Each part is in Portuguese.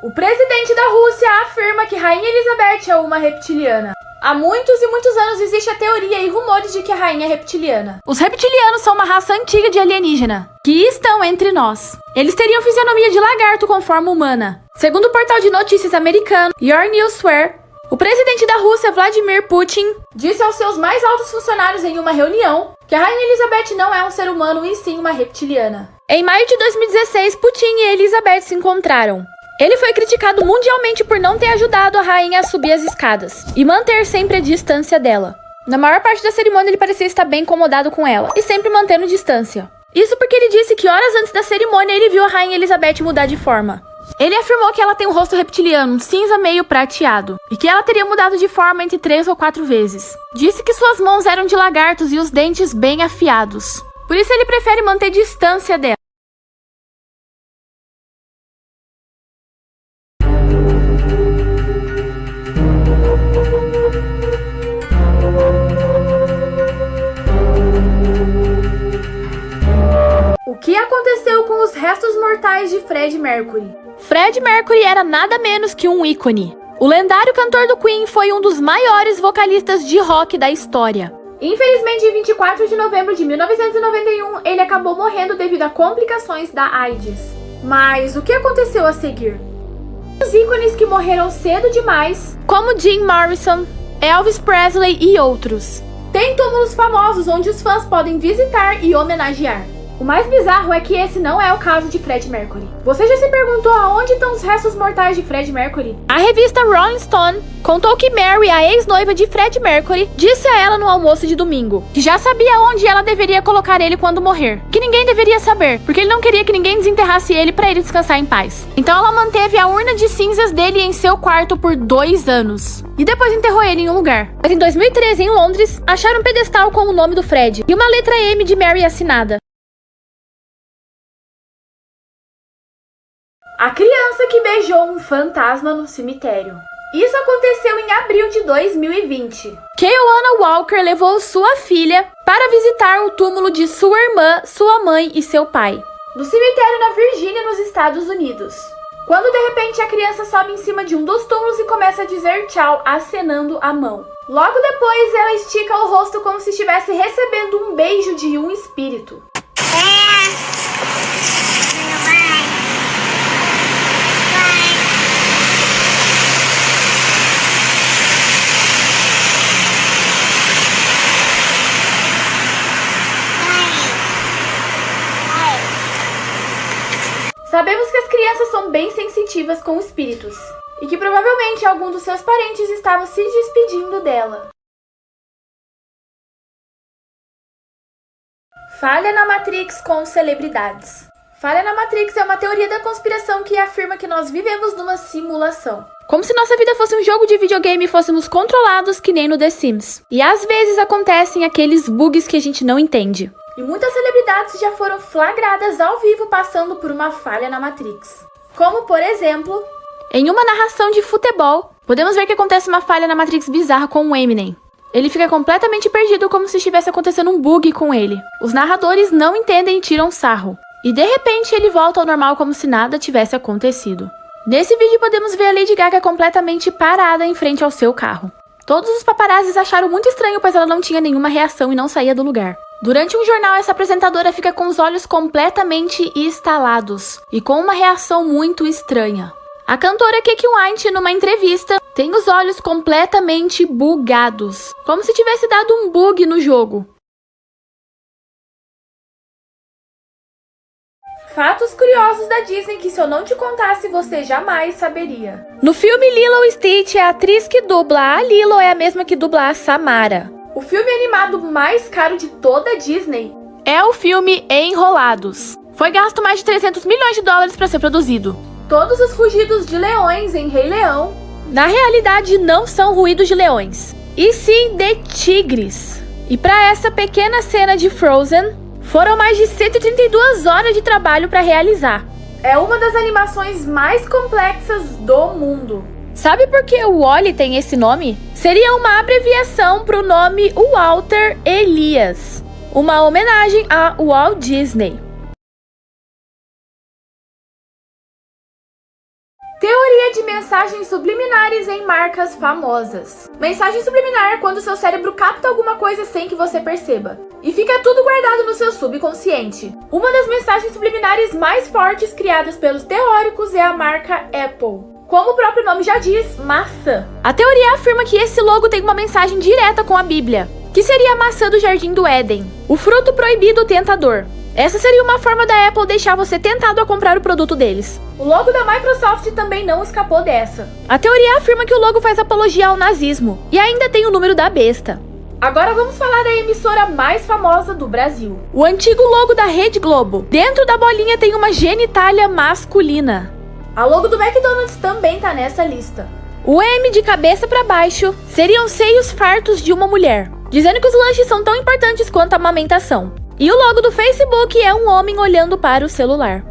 O presidente da Rússia afirma que Rainha Elizabeth é uma reptiliana. Há muitos e muitos anos existe a teoria e rumores de que a rainha é reptiliana. Os reptilianos são uma raça antiga de alienígena, que estão entre nós. Eles teriam fisionomia de lagarto com forma humana. Segundo o portal de notícias americano Your Newswire, o presidente da Rússia, Vladimir Putin, disse aos seus mais altos funcionários em uma reunião que a Rainha Elizabeth não é um ser humano e sim uma reptiliana. Em maio de 2016, Putin e Elizabeth se encontraram. Ele foi criticado mundialmente por não ter ajudado a rainha a subir as escadas e manter sempre a distância dela. Na maior parte da cerimônia ele parecia estar bem incomodado com ela e sempre mantendo distância. Isso porque ele disse que horas antes da cerimônia ele viu a Rainha Elizabeth mudar de forma. Ele afirmou que ela tem um rosto reptiliano, cinza meio prateado, e que ela teria mudado de forma entre 3 ou 4 vezes. Disse que suas mãos eram de lagartos e os dentes bem afiados. Por isso ele prefere manter distância dela. O que aconteceu com os restos mortais de Freddie Mercury? Freddie Mercury era nada menos que um ícone. O lendário cantor do Queen foi um dos maiores vocalistas de rock da história. Infelizmente, em 24 de novembro de 1991, ele acabou morrendo devido a complicações da AIDS. Mas o que aconteceu a seguir? Os ícones que morreram cedo demais, como Jim Morrison, Elvis Presley e outros. Tem túmulos famosos onde os fãs podem visitar e homenagear. O mais bizarro é que esse não é o caso de Freddie Mercury. Você já se perguntou aonde estão os restos mortais de Freddie Mercury? A revista Rolling Stone contou que Mary, a ex-noiva de Freddie Mercury, disse a ela no almoço de domingo que já sabia onde ela deveria colocar ele quando morrer. Que ninguém deveria saber, porque ele não queria que ninguém desenterrasse ele para ele descansar em paz. Então ela manteve a urna de cinzas dele em seu quarto por 2 anos. E depois enterrou ele em um lugar. Mas em 2013, em Londres, acharam um pedestal com o nome do Fred e uma letra M de Mary assinada. A criança que beijou um fantasma no cemitério. Isso aconteceu em abril de 2020. Keoana Walker levou sua filha para visitar o túmulo de sua irmã, sua mãe e seu pai, no cemitério na Virgínia, nos Estados Unidos. Quando de repente a criança sobe em cima de um dos túmulos e começa a dizer tchau, acenando a mão. Logo depois ela estica o rosto como se estivesse recebendo um beijo de um espírito. Sabemos que as crianças são bem sensitivas com espíritos e que provavelmente algum dos seus parentes estavam se despedindo dela. Falha na Matrix com celebridades. Falha na Matrix é uma teoria da conspiração que afirma que nós vivemos numa simulação. Como se nossa vida fosse um jogo de videogame e fôssemos controlados que nem no The Sims. E às vezes acontecem aqueles bugs que a gente não entende. E muitas celebridades já foram flagradas ao vivo passando por uma falha na Matrix. Como, por exemplo, em uma narração de futebol, podemos ver que acontece uma falha na Matrix bizarra com o Eminem. Ele fica completamente perdido como se estivesse acontecendo um bug com ele. Os narradores não entendem e tiram sarro. E de repente ele volta ao normal como se nada tivesse acontecido. Nesse vídeo podemos ver a Lady Gaga completamente parada em frente ao seu carro. Todos os paparazzis acharam muito estranho, pois ela não tinha nenhuma reação e não saía do lugar. Durante um jornal, essa apresentadora fica com os olhos completamente estalados e com uma reação muito estranha. A cantora Keke White, numa entrevista, tem os olhos completamente bugados, como se tivesse dado um bug no jogo. Fatos curiosos da Disney que se eu não te contasse você jamais saberia. No filme Lilo e Stitch, a atriz que dubla a Lilo é a mesma que dubla a Samara. O filme animado mais caro de toda a Disney é o filme Enrolados. Foi gasto mais de 300 milhões de dólares para ser produzido. Todos os rugidos de leões em Rei Leão, na realidade, não são ruídos de leões, e sim de tigres. E para essa pequena cena de Frozen, foram mais de 132 horas de trabalho para realizar. É uma das animações mais complexas do mundo. Sabe por que o Wall-E tem esse nome? Seria uma abreviação para o nome Walter Elias, uma homenagem a Walt Disney. Teoria de mensagens subliminares em marcas famosas. Mensagem subliminar é quando seu cérebro capta alguma coisa sem que você perceba. E fica tudo guardado no seu subconsciente. Uma das mensagens subliminares mais fortes criadas pelos teóricos é a marca Apple. Como o próprio nome já diz, maçã. A teoria afirma que esse logo tem uma mensagem direta com a Bíblia, que seria a maçã do Jardim do Éden, o fruto proibido tentador. Essa seria uma forma da Apple deixar você tentado a comprar o produto deles. O logo da Microsoft também não escapou dessa. A teoria afirma que o logo faz apologia ao nazismo, e ainda tem o número da besta. Agora vamos falar da emissora mais famosa do Brasil. O antigo logo da Rede Globo. Dentro da bolinha tem uma genitália masculina. A logo do McDonald's também tá nessa lista. O M de cabeça para baixo seriam seios fartos de uma mulher, dizendo que os lanches são tão importantes quanto a amamentação. E o logo do Facebook é um homem olhando para o celular.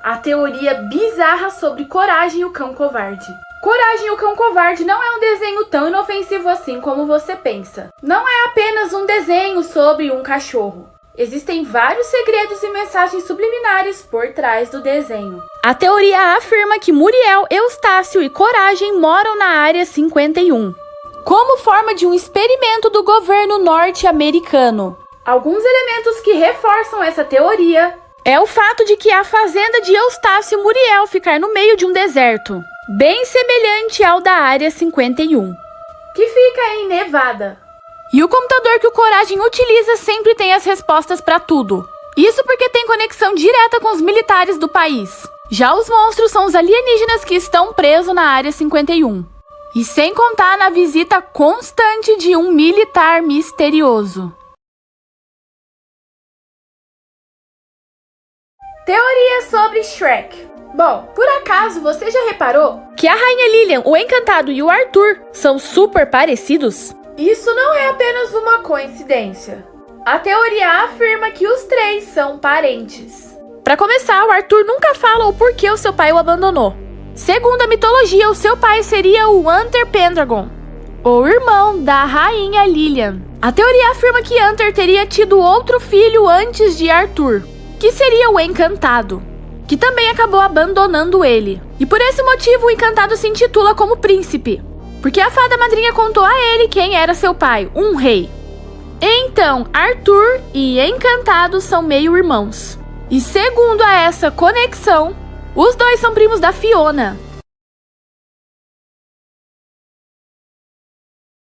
A teoria bizarra sobre Coragem e o Cão Covarde. Coragem e o Cão Covarde não é um desenho tão inofensivo assim como você pensa. Não é apenas um desenho sobre um cachorro. Existem vários segredos e mensagens subliminares por trás do desenho. A teoria afirma que Muriel, Eustácio e Coragem moram na Área 51, como forma de um experimento do governo norte-americano. Alguns elementos que reforçam essa teoria é o fato de que a fazenda de Eustácio e Muriel ficar no meio de um deserto, bem semelhante ao da Área 51, que fica em Nevada. E o computador que o Coragem utiliza sempre tem as respostas para tudo. Isso porque tem conexão direta com os militares do país. Já os monstros são os alienígenas que estão presos na Área 51. E sem contar na visita constante de um militar misterioso. Teoria sobre Shrek. Bom, por acaso você já reparou que a Rainha Lilian, o Encantado e o Arthur são super parecidos? Isso não é apenas uma coincidência. A teoria afirma que os três são parentes. Para começar, o Arthur nunca fala o porquê o seu pai o abandonou. Segundo a mitologia, o seu pai seria o Hunter Pendragon, o irmão da Rainha Lilian. A teoria afirma que Hunter teria tido outro filho antes de Arthur, que seria o Encantado, que também acabou abandonando ele. E por esse motivo o Encantado se intitula como príncipe, porque a fada madrinha contou a ele quem era seu pai, um rei. Então, Arthur e Encantado são meio irmãos. E segundo a essa conexão, os dois são primos da Fiona,